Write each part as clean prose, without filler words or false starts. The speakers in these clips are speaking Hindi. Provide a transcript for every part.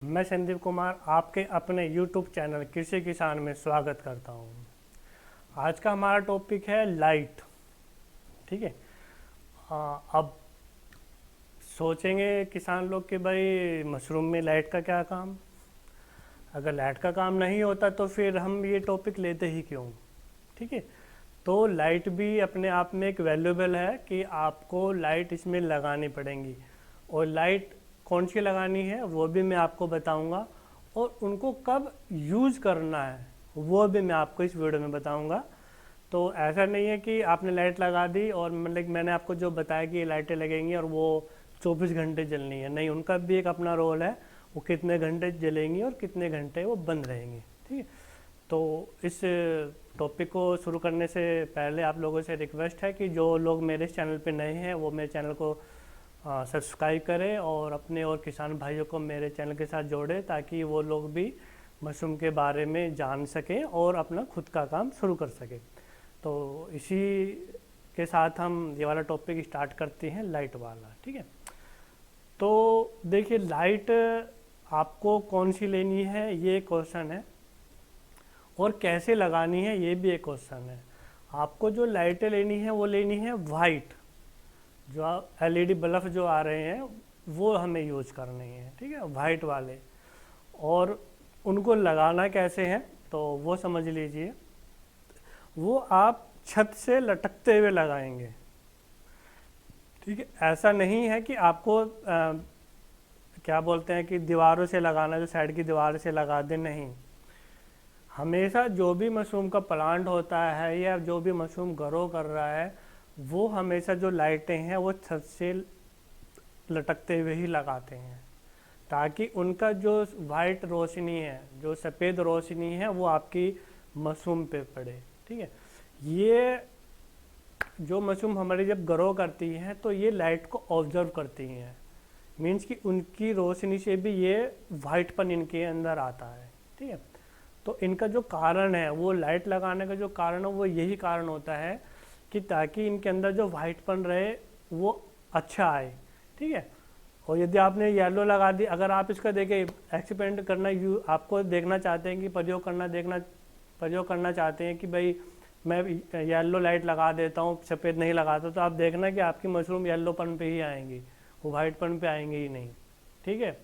मैं संदीप कुमार आपके अपने YouTube चैनल कृषि किसान में स्वागत करता हूँ। आज का हमारा टॉपिक है लाइट। ठीक है। अब सोचेंगे किसान लोग कि भाई मशरूम में लाइट का क्या काम। अगर लाइट का काम नहीं होता तो फिर हम ये टॉपिक लेते ही क्यों। ठीक है। तो लाइट भी अपने आप में एक वैल्यूएबल है कि आपको लाइट इसमें लगानी पड़ेंगी, और लाइट कौन सी लगानी है वो भी मैं आपको बताऊंगा, और उनको कब यूज़ करना है वो भी मैं आपको इस वीडियो में बताऊंगा। तो ऐसा नहीं है कि आपने लाइट लगा दी और मतलब मैंने आपको जो बताया कि ये लाइटें लगेंगी और वो 24 घंटे जलनी है, नहीं, उनका भी एक अपना रोल है। वो कितने घंटे जलेंगी और कितने घंटे वो बंद रहेंगी। ठीक है। तो इस टॉपिक को शुरू करने से पहले आप लोगों से रिक्वेस्ट है कि जो लोग मेरे इस चैनल पे नए हैं वो मेरे चैनल को सब्सक्राइब करें और अपने और किसान भाइयों को मेरे चैनल के साथ जोड़ें, ताकि वो लोग भी मशरूम के बारे में जान सकें और अपना खुद का काम शुरू कर सकें। तो इसी के साथ हम ये वाला टॉपिक स्टार्ट करते हैं, लाइट वाला। ठीक है। तो देखिए, लाइट आपको कौन सी लेनी है ये क्वेश्चन है, और कैसे लगानी है ये भी एक क्वेश्चन है। आपको जो लाइटें लेनी है वो लेनी है वाइट, जो एलईडी बल्ब जो आ रहे हैं वो हमें यूज करने हैं। ठीक है, वाइट वाले। और उनको लगाना कैसे है तो वो समझ लीजिए। वो आप छत से लटकते हुए लगाएंगे। ठीक है। ऐसा नहीं है कि आपको क्या बोलते हैं कि दीवारों से लगाना, जो साइड की दीवार से लगा दे, नहीं। हमेशा जो भी मशरूम का प्लांट होता है या जो भी मशरूम ग्रो कर रहा है, वो हमेशा जो लाइटें हैं वो छत से लटकते हुए ही लगाते हैं, ताकि उनका जो वाइट रोशनी है, जो सफ़ेद रोशनी है, वो आपकी मशरूम पे पड़े। ठीक है। ये जो मशरूम हमारी जब ग्रो करती हैं तो ये लाइट को ऑब्जर्व करती हैं, मीन्स कि उनकी रोशनी से भी ये वाइटपन इनके अंदर आता है। ठीक है। तो इनका जो कारण है, वो लाइट लगाने का जो कारण है वो यही कारण होता है कि ताकि इनके अंदर जो वाइटपन रहे वो अच्छा आए। ठीक है। और यदि आपने येलो लगा दी, अगर आप इसका देखें एक्सपेरिमेंट करना, आपको देखना चाहते हैं कि प्रयोग करना चाहते हैं कि भाई मैं येलो लाइट लगा देता हूँ, सफ़ेद नहीं लगाता, तो आप देखना कि आपकी मशरूम येलोपन पे ही आएंगी, वो वाइटपन पे आएंगे ही नहीं। ठीक है।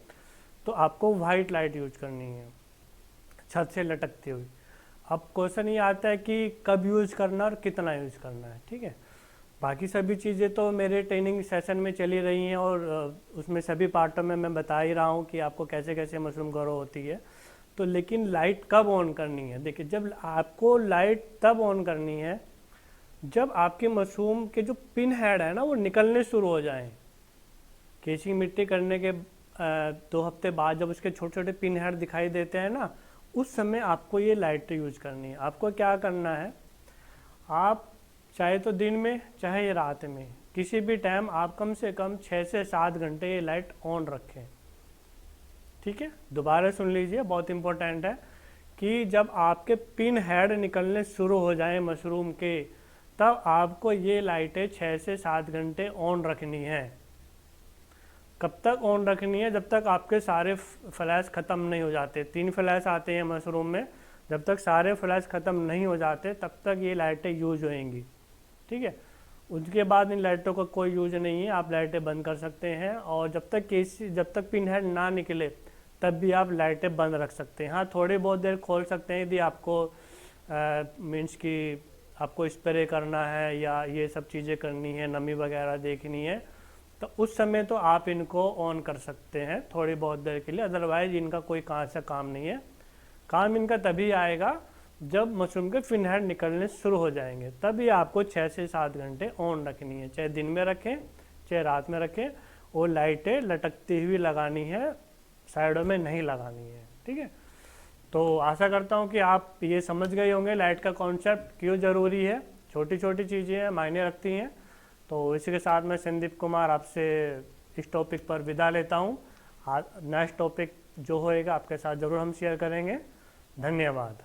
तो आपको वाइट लाइट यूज करनी है छत से लटकती हुई। अब क्वेश्चन ये आता है कि कब यूज़ करना और कितना यूज़ करना है। ठीक है। बाकी सभी चीज़ें तो मेरे ट्रेनिंग सेशन में चली रही हैं, और उसमें सभी पार्टों में मैं बता ही रहा हूँ कि आपको कैसे कैसे मशरूम ग्रो होती है। तो लेकिन लाइट कब ऑन करनी है, देखिए, जब आपको लाइट तब ऑन करनी है जब आपके मशरूम के जो पिन हेड है ना वो निकलने शुरू हो जाएं। केसिंग मिट्टी करने के 2 हफ्ते बाद जब उसके छोटे छोटे पिन हेड दिखाई देते हैं ना, उस समय आपको ये लाइट यूज करनी है। आपको क्या करना है, आप चाहे तो दिन में चाहे रात में किसी भी टाइम आप कम से कम 6 से 7 घंटे ये लाइट ऑन रखें। ठीक है। दोबारा सुन लीजिए, बहुत इंपॉर्टेंट है कि जब आपके पिन हेड निकलने शुरू हो जाएं मशरूम के, तब आपको ये लाइटें 6 से 7 घंटे ऑन रखनी है। कब तक ऑन रखनी है, जब तक आपके सारे फ्लैश ख़त्म नहीं हो जाते। 3 फ्लैश आते हैं मशरूम में, जब तक सारे फ्लैश ख़त्म नहीं हो जाते तब तक ये लाइटें यूज होएंगी। ठीक है। उसके बाद इन लाइटों का कोई यूज नहीं है, आप लाइटें बंद कर सकते हैं। और जब तक पिन हेड ना निकले तब भी आप लाइटें बंद रख सकते हैं। हाँ, थोड़ी बहुत देर खोल सकते हैं यदि आपको मीन्स कि आपको स्प्रे करना है या ये सब चीज़ें करनी है, नमी वगैरह देखनी है, तो उस समय तो आप इनको ऑन कर सकते हैं थोड़ी बहुत देर के लिए। अदरवाइज इनका कोई कहाँ से काम नहीं है। काम इनका तभी आएगा जब मशरूम के फिन हेड निकलने शुरू हो जाएंगे, तभी आपको 6 से 7 घंटे ऑन रखनी है। चाहे दिन में रखें चाहे रात में रखें, और लाइटें लटकती हुई लगानी है, साइडों में नहीं लगानी है। ठीक है। तो आशा करता हूँ कि आप ये समझ गए होंगे लाइट का कॉन्सेप्ट क्यों ज़रूरी है। छोटी छोटी चीज़ें हैं, मायने रखती हैं। तो इसी के साथ मैं संदीप कुमार आपसे इस टॉपिक पर विदा लेता हूँ। नेक्स्ट टॉपिक जो होएगा आपके साथ ज़रूर हम शेयर करेंगे। धन्यवाद।